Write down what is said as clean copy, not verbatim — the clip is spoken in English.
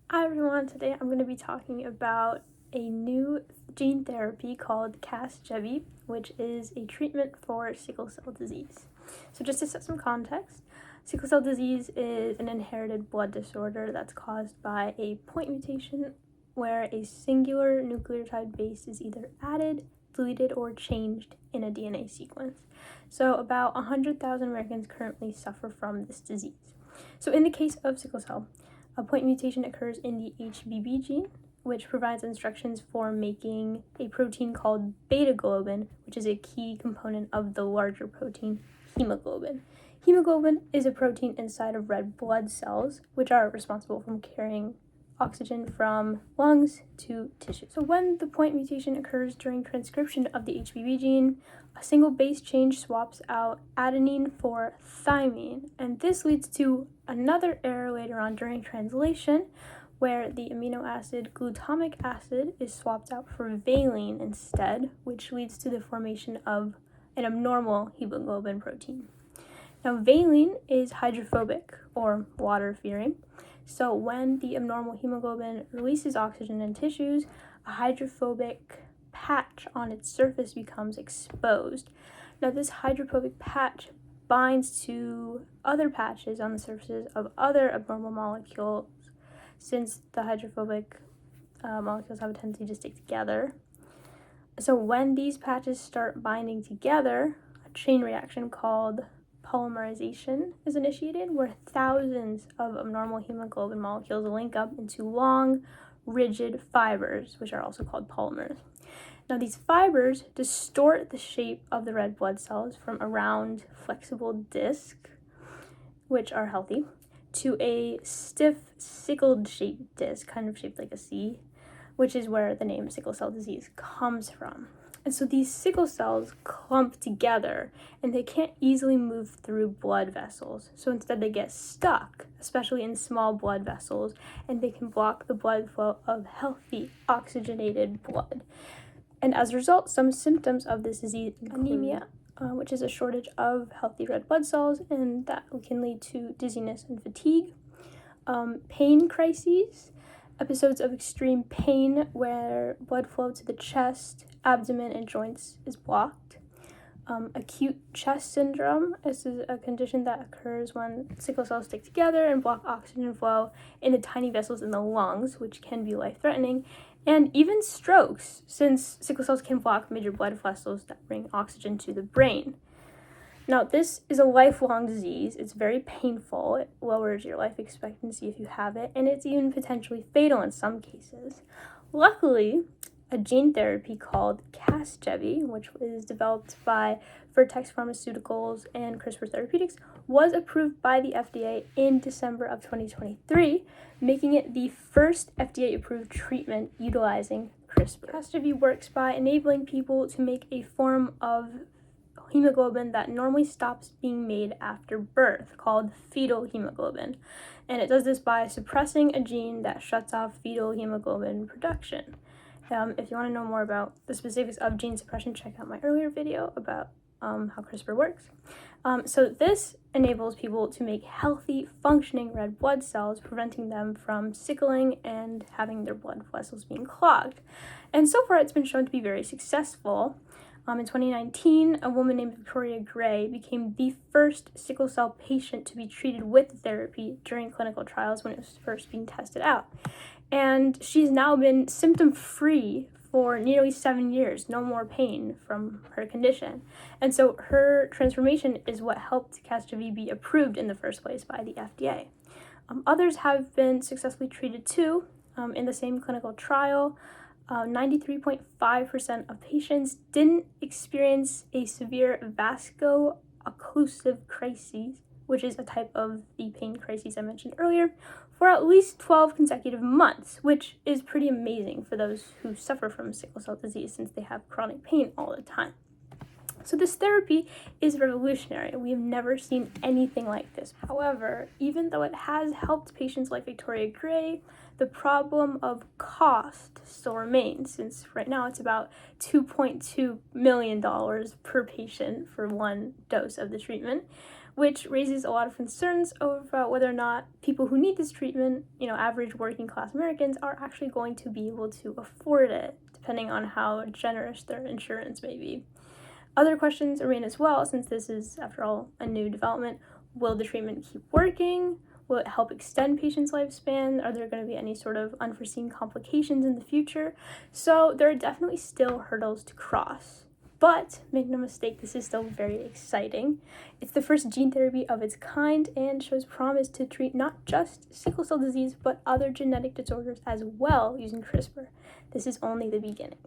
Hi everyone, today I'm going to be talking about a new gene therapy called Casgevy, which is a treatment for sickle cell disease. So just to set some context, sickle cell disease is an inherited blood disorder that's caused by a point mutation where a singular nucleotide base is either added, deleted, or changed in a DNA sequence. So about 100,000 Americans currently suffer from this disease. So in the case of sickle cell, a point mutation occurs in the HBB gene, which provides instructions for making a protein called beta globin, which is a key component of the larger protein hemoglobin. Hemoglobin is a protein inside of red blood cells, which are responsible for carrying oxygen from lungs to tissue. So when the point mutation occurs during transcription of the HBB gene, a single base change swaps out adenine for thymine, and this leads to another error later on during translation where the amino acid glutamic acid is swapped out for valine instead, which leads to the formation of an abnormal hemoglobin protein. Now, valine is hydrophobic or water-fearing, so when the abnormal hemoglobin releases oxygen in tissues, a hydrophobic patch on its surface becomes exposed. Now, this hydrophobic patch binds to other patches on the surfaces of other abnormal molecules, since the hydrophobic molecules have a tendency to stick together. So when these patches start binding together, a chain reaction called polymerization is initiated, where thousands of abnormal hemoglobin molecules link up into long, rigid fibers, which are also called polymers. Now, these fibers distort the shape of the red blood cells from a round, flexible disc, which are healthy, to a stiff, sickled shaped disc, kind of shaped like a C, which is where the name sickle cell disease comes from. And so these sickle cells clump together and they can't easily move through blood vessels. So instead they get stuck, especially in small blood vessels, and they can block the blood flow of healthy oxygenated blood. And as a result, some symptoms of this disease include anemia, which is a shortage of healthy red blood cells, and that can lead to dizziness and fatigue. Pain crises, episodes of extreme pain where blood flow to the chest, abdomen, and joints is blocked. Acute chest syndrome, this is a condition that occurs when sickle cells stick together and block oxygen flow in the tiny vessels in the lungs, which can be life-threatening. And even strokes, since sickle cells can block major blood vessels that bring oxygen to the brain. Now, this is a lifelong disease. It's very painful. It lowers your life expectancy if you have it, and it's even potentially fatal in some cases. Luckily, a gene therapy called Casgevy, which is developed by Vertex Pharmaceuticals and CRISPR Therapeutics, was approved by the FDA in December of 2023, making it the first FDA-approved treatment utilizing CRISPR. Casgevy works by enabling people to make a form of hemoglobin that normally stops being made after birth, called fetal hemoglobin. And it does this by suppressing a gene that shuts off fetal hemoglobin production. If you want to know more about the specifics of gene suppression, check out my earlier video about how CRISPR works. So this enables people to make healthy, functioning red blood cells, preventing them from sickling and having their blood vessels being clogged. And so far, it's been shown to be very successful. In 2019, a woman named Victoria Gray became the first sickle cell patient to be treated with the therapy during clinical trials when it was first being tested out. And she's now been symptom-free for nearly 7 years, no more pain from her condition. And so her transformation is what helped Casgevy be approved in the first place by the FDA. Others have been successfully treated too in the same clinical trial. 93.5% of patients didn't experience a severe vaso-occlusive crisis, which is a type of the pain crises I mentioned earlier, for at least 12 consecutive months, which is pretty amazing for those who suffer from sickle cell disease since they have chronic pain all the time. So this therapy is revolutionary. We have never seen anything like this. However, even though it has helped patients like Victoria Gray, the problem of cost still remains, since right now it's about $2.2 million per patient for one dose of the treatment, which raises a lot of concerns over whether or not people who need this treatment, average working class Americans, are actually going to be able to afford it, depending on how generous their insurance may be. Other questions remain as well, since this is, after all, a new development. Will the treatment keep working? Will it help extend patients' lifespan? Are there going to be any sort of unforeseen complications in the future? So there are definitely still hurdles to cross. But make no mistake, this is still very exciting. It's the first gene therapy of its kind and shows promise to treat not just sickle cell disease, but other genetic disorders as well using CRISPR. This is only the beginning.